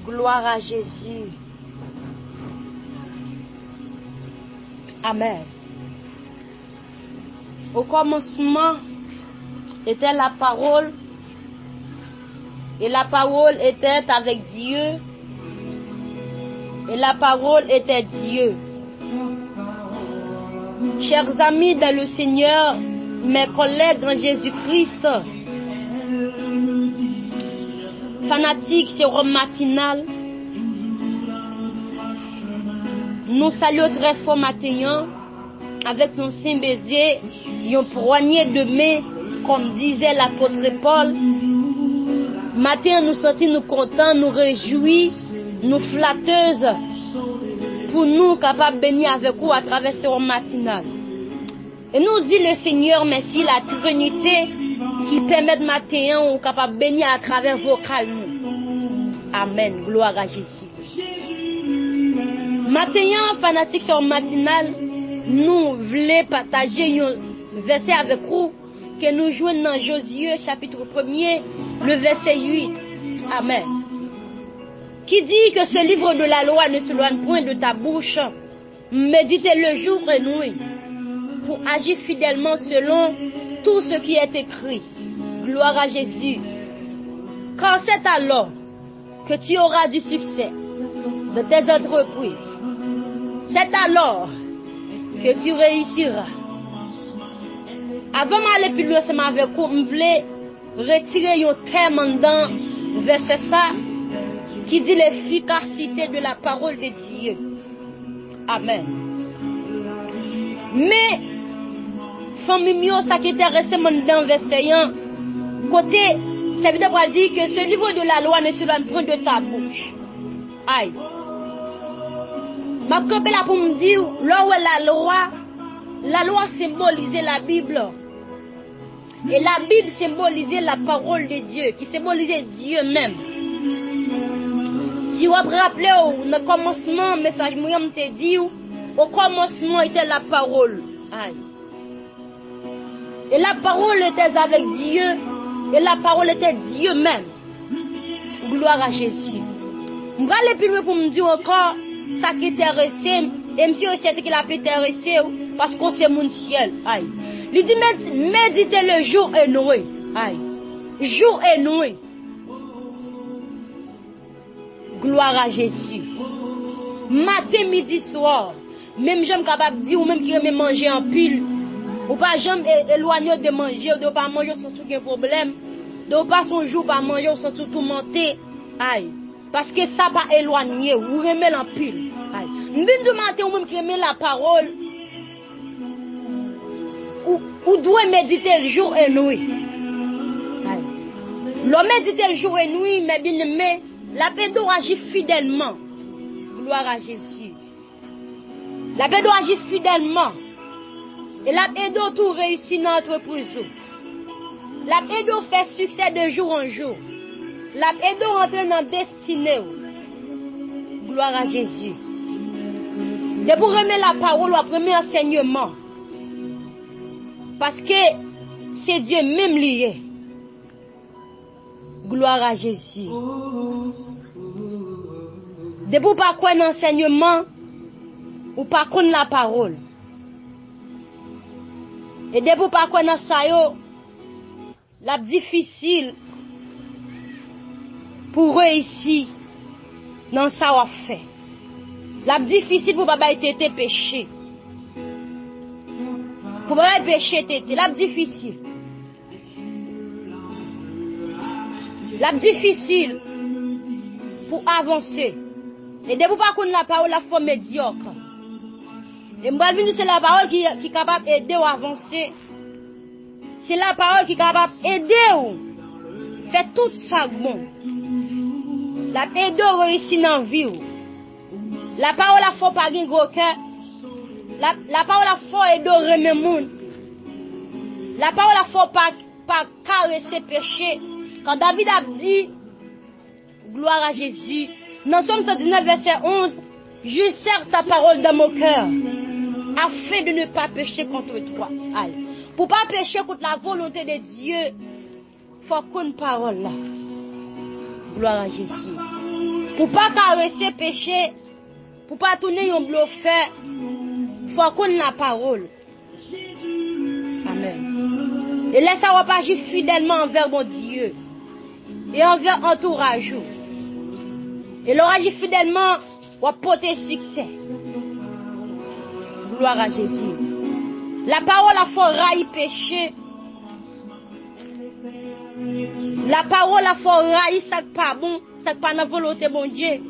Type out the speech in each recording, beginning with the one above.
Gloire à Jésus. Amen. Au commencement était la parole. Et la parole était avec Dieu. Et la parole était Dieu. Chers amis dans le Seigneur, mes collègues en Jésus-Christ, fanatiques sur Rome matinal, nous saluons très fort matin avec nos saint baiser, une poignée de main, comme disait l'apôtre Paul. Matin, nous sentons nous contents, nous réjouis, nous flatteuses, pour nous capables de bénir avec vous à travers ce matinal. Et nous dit le Seigneur, merci la Trinité qui permet de matin, on capable de bénir à travers vos calmes. Amen. Gloire à Jésus. Matin, fanatique sur matinal, nous voulons partager un verset avec vous que nous jouons dans Josué chapitre 1er, le verset 8. Amen. Qui dit que ce livre de la loi ne se loigne point de ta bouche, méditez-le jour et nuit, pour agir fidèlement selon tout ce qui est écrit. Gloire à Jésus. Car c'est alors que tu auras du succès de tes entreprises. C'est alors que tu réussiras. Avant d'aller plus loin avec vous, je voulais retirer un terme dans verset ça qui dit l'efficacité de la parole de Dieu. Amen. Mais, famille, ça qui intéresse dans verset 1, côté, ça veut dire que ce livre de la loi ne se loigne point de ta bouche. Aïe. Ma copine là pour me dire, là où est la loi symbolisait la Bible. Et la Bible symbolisait la parole de Dieu, qui symbolisait Dieu même. Si vous vous rappelez, au commencement, le message moi te dit, au commencement était la parole. Aïe. Et la parole était avec Dieu, et la parole était Dieu même. Gloire à Jésus. Je vais aller plus loin pour me dire encore, ça qui intéressé, et monsieur aussi ce qu'il a intéressé, parce qu'on c'est mon ciel. Aïe. Il dit, méditez le jour et nuit. Aïe. Jour et nuit. Gloire à Jésus. Matin, midi, soir. Même j'aime capable de dire, ou même qui aime manger en pile. Ou pas jamais éloigné de manger, ou de pas manger sans aucun problème. De pas son jour pas manger sans tout monter. Aïe. Parce que ça pas éloigné, ou remet en pile. Aïe. M'vin de matin, ou même qui aime la parole. Ou doit méditer le jour et nuit. L'homme médite le jour et nuit, mais bien aimé, la paix doit agir fidèlement. Gloire à Jésus. La paix doit agir fidèlement. Et la paix doit tout réussir dans l'entreprise. La paix doit faire succès de jour en jour. La paix doit rentrer dans la destinée. Gloire à Jésus. Et pour remettre la parole au premier enseignement. Parce que c'est Dieu même lié. Gloire à Jésus. De pour pas quoi un enseignement ou pas connaître la parole. Et de pour pas quoi dans ça yo, la difficile pour réussir dans ça on fait. La difficile pour pas être péché. Pour pas péché tété, la difficile. La difficile pour avancer. Et de vous pas connaître la parole, la forme médiocre. Et moi, c'est la parole qui est capable d'aider à avancer. C'est la parole qui est capable d'aider à faire tout ça bon. La aider à réussir dans la vie. La parole a faut pas gagner gros cœur. La parole a faut aider à remettre le monde. La parole a faut pas caresser péché. Quand David a dit, gloire à Jésus, dans Somme 119, verset 11, je sers ta parole dans mon cœur, afin de ne pas pécher contre toi. Aïe. Pour ne pas pécher contre la volonté de Dieu, il faut qu'on parole là. Gloire à Jésus. Pour pas caresser péché, pour pas tourner un bluffeur, faut qu'on ait la parole. Amen. Et laisse ça pas agir fidèlement envers mon Dieu et envers entourage. Et leur agir fidèlement pour porter succès. Gloire à Jésus. La parole a fait railler péché. La parole a fait railler ça qui pas bon, ça qui pas dans la volonté de mon Dieu.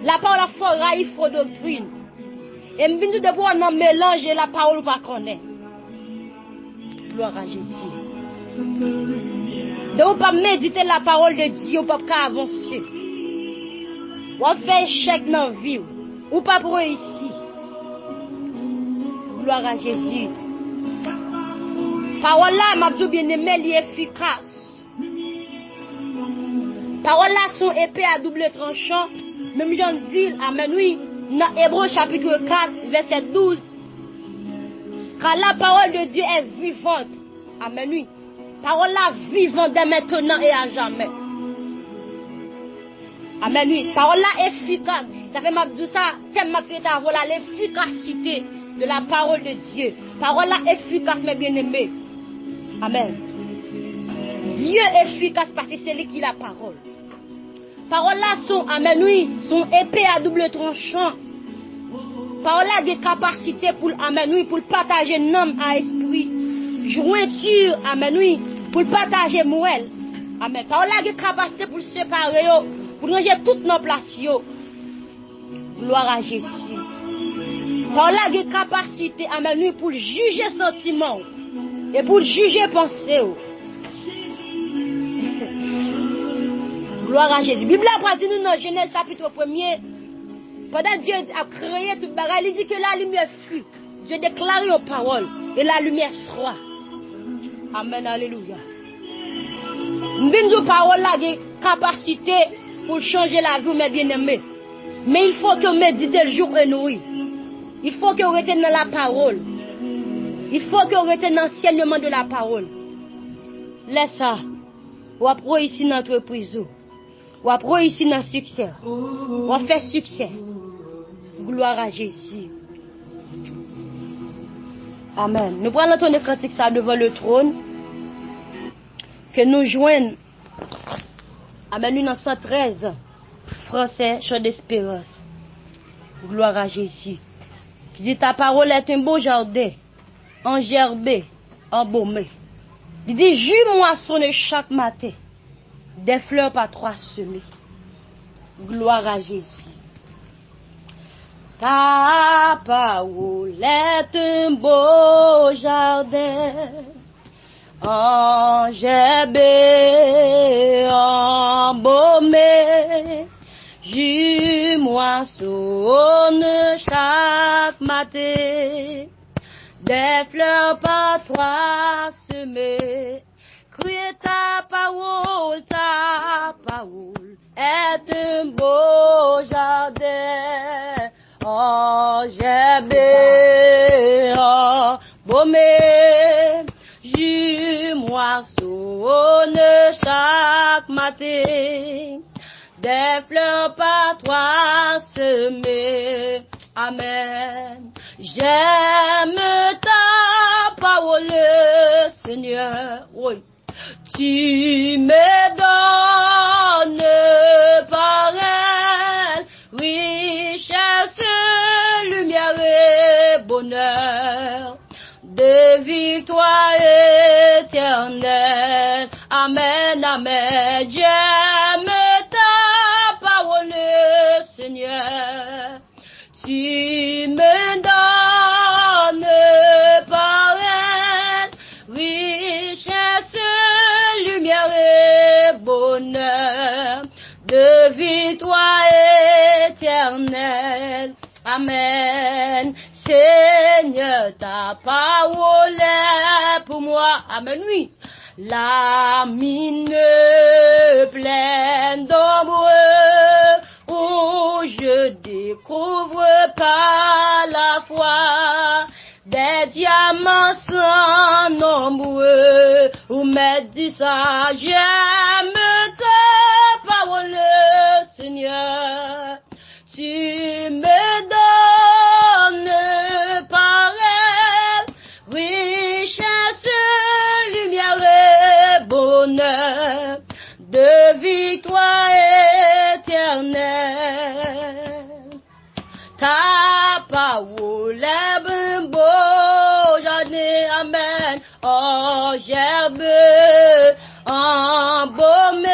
La parole a fait railler faux doctrine. Et je viens de voir un mélange et la parole pas connaître. Gloire à Jésus. Donc, pas méditer la parole de Dieu, pas avancer. Ou faire échec dans la vie, ou pas pour ici. Gloire à Jésus. Parole là, m'a dit bien aimé, elle est efficace. Parole là sont épées à double tranchant. Même j'en dis, amen, oui, dans Hébreux chapitre 4, verset 12. Car la parole de Dieu est vivante. Amen, oui. Parole là vivante dès maintenant et à jamais. Amen, oui. Parole là efficace. Ça fait m'a dit ça, thème m'a traité à voilà l'efficacité de la parole de Dieu. Parole là efficace, mes bien-aimés. Amen. Dieu est efficace parce que c'est lui qui la parole. Parole là sont, amen, oui, sont épées à double tranchant. Parole là des capacités pour, amen, oui, pour partager l'homme à esprit. Jointure, amen, oui, pour partager moelle. Amen. Parole là des capacités pour séparer, pour ranger toutes nos places. Gloire à Jésus. Parole là des capacités, amen, oui, pour juger sentiments et pour juger pensées. Gloire à Jésus. Bible a dit nous dans Genèse chapitre 1er. Pendant Dieu a créé toute bagarre, il dit que la lumière fut. Dieu déclare aux paroles et la lumière sera. Amen, alléluia. Nous avons parole là des capacités pour changer la vie, mes bien-aimés. Mais il faut que médite le jour et nuit. Il faut que vous reteniez dans la parole. Il faut que vous reteniez l'enseignement de la parole. Laisse ça. Ou après ici dans l'entreprise. Ou après ici dans le succès. Ou faire succès. Gloire à Jésus. Amen. Nous prenons ton cantique ça devant le trône. Que nous joignons. Amen. Nous dans 113. Français, chant d'espérance. Gloire à Jésus. Qui dit ta parole est un beau jardin. Engerbé, embaumé. Il dit, jus-moi sonner chaque matin. Des fleurs par 3 semées. Gloire à Jésus. Ta parole est un beau jardin. Engerbé, embaumé. Jus-moi sonner chaque matin. Des fleurs par 3 semées. Criez ta parole est un beau jardin. Engerbé, embaumé. Jus-moi sonne chaque matin. Des fleurs par 3 semées. Amen. J'aime ta parole, Seigneur. Oui. Tu me donnes par elle richesse, lumière et bonheur, de victoire éternelle. Amen, amen. J'aime ta parole, Seigneur. Tu me donnes par elle richesse, lumière et bonheur, de victoire éternelle. Amen. Seigneur, ta parole est pour moi. Amen, oui. La mine pleine d'ombre, où je découvre par la foi des diamants sans nombre, où me dit ça, j'aime ta parole, Seigneur. Seigneur. Tu me donnes pareille richesse, lumière et bonheur, de victoire éternelle. Ta parole est un beau jardin, amen, en gerbe, en baume,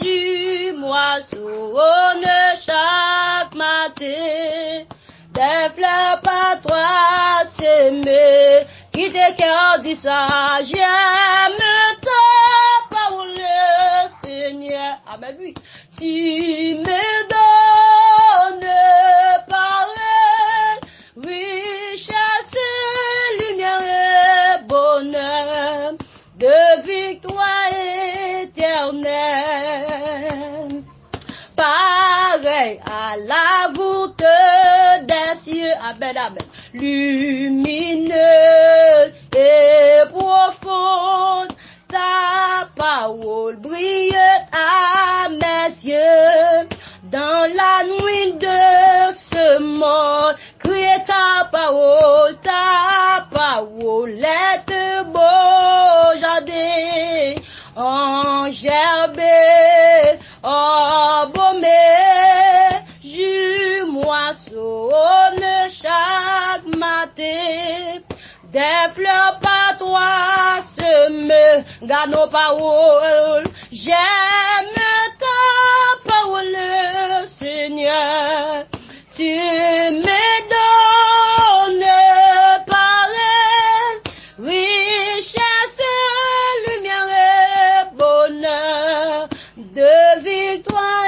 jus, moissonne chaque matin, des fleurs par toi s'aimer, qui te cœur dit ça, j'aime ta parole, Seigneur, amen, oui, tu me donnes parole, richesse, lumière et bonheur, de victoire éternelle. Pareil à la voûte des cieux, amen, amen, lumineuse et profonde, ta parole brille à mes yeux. Dans la nuit de ce monde, crier ta parole est un beau jardin, en gerbe, en baume, jus, moissonne chaque matin, des fleurs par toi semées, garde nos paroles, j'aime ta parole, Seigneur, tu me donnes parole, richesse, lumière et bonheur, de victoire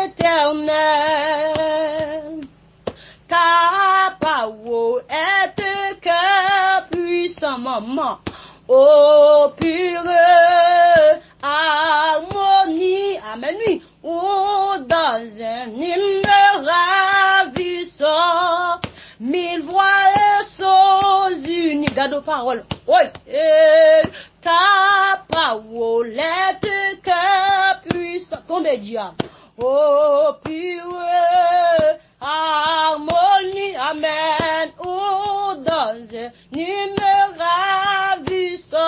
éternelle. Ta parole est un cœur puissant, maman, ô pure harmonie, amen, oui, ou dans un hymne ravissant, mille voix et sons unis, garde aux paroles, oui, ta parole est un cœur puissant, tombez diable, ô pure harmonie, amen, ou dans un hymne ravissant,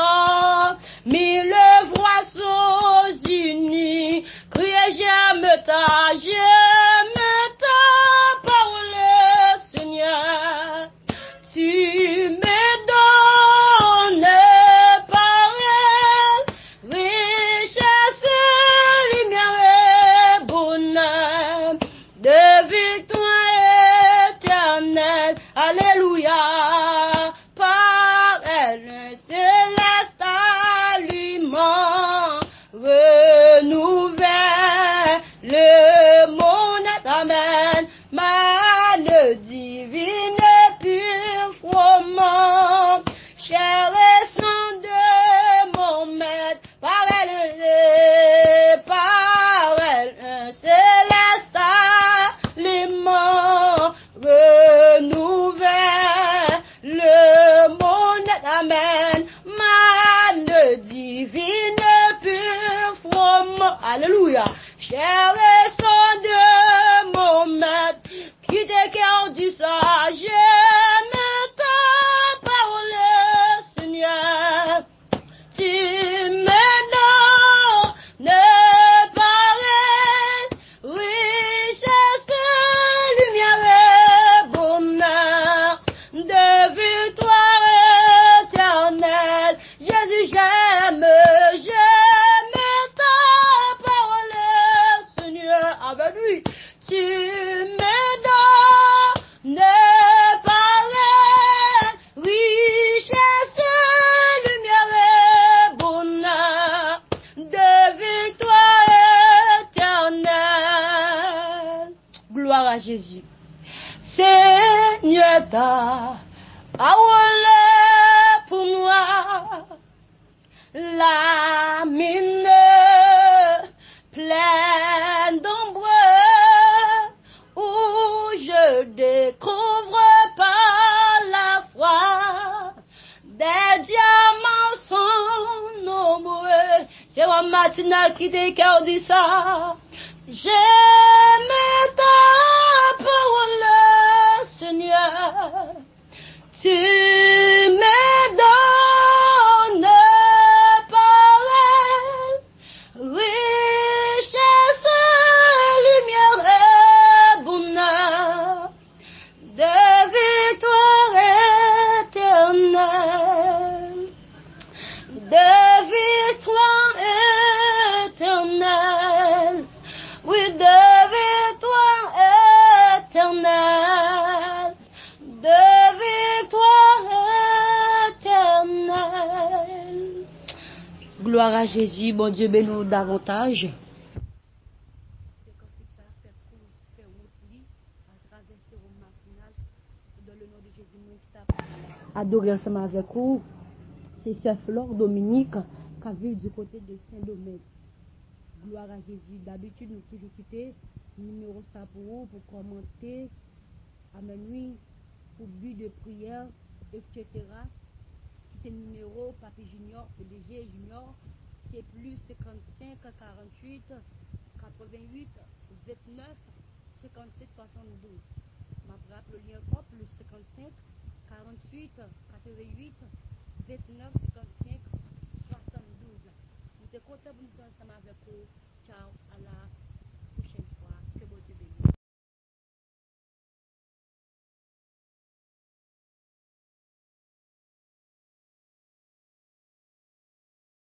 mille voix sont unies, criez j'aime ta parole, Seigneur, tu me donnes parole, richesse, lumière et bonheur, de victoire éternelle, alléluia, par elle un céleste aliment, renouvelle le monde, amen, manne divine pure froment, chair et sang de mon maître, par elle un céleste aliment, renouvelle le monde, amen, manne divine pure froment, alléluia, chair et sang de mon maître, qui te cœur du sage, j'aime ta parole, Seigneur, tu me donnes parole, richesse, lumière et bonheur, de victoire éternelle, Jésus, j'aime ta parole, Seigneur, avec lui, tu me donnes parole, richesse, lumière et bonheur, de victoire éternelle. Gloire à Jésus. Seigneur, ta parole pour moi, la mine pleine d'ombre, où je découvre par la foi des diamants sans nombreux. C'est un matinal qui décorde ça. J'aime ta parole, Seigneur. Tu me donnes parole, richesse, lumière et bonheur, de victoire éternelle, de victoire éternelle, oui, de victoire éternelle, de victoire éternelle. Gloire à Jésus, bon Dieu, bénis-nous davantage. Adorer ensemble avec vous, c'est Sœur Flore Dominique qui vit du côté de Saint-Domingue. Gloire à Jésus. D'habitude, nous toujours quitter numéro ça pour vous, pour commenter, amen, oui, pour but de prière, etc. C'est numéro Papi Junior, PDG Junior, c'est plus 55 48 88 29 57 72. Ma frappe le lien hop, plus 55 48 88 29 55 72. Nous sommes contents de nous ensemble avec vous. Ciao.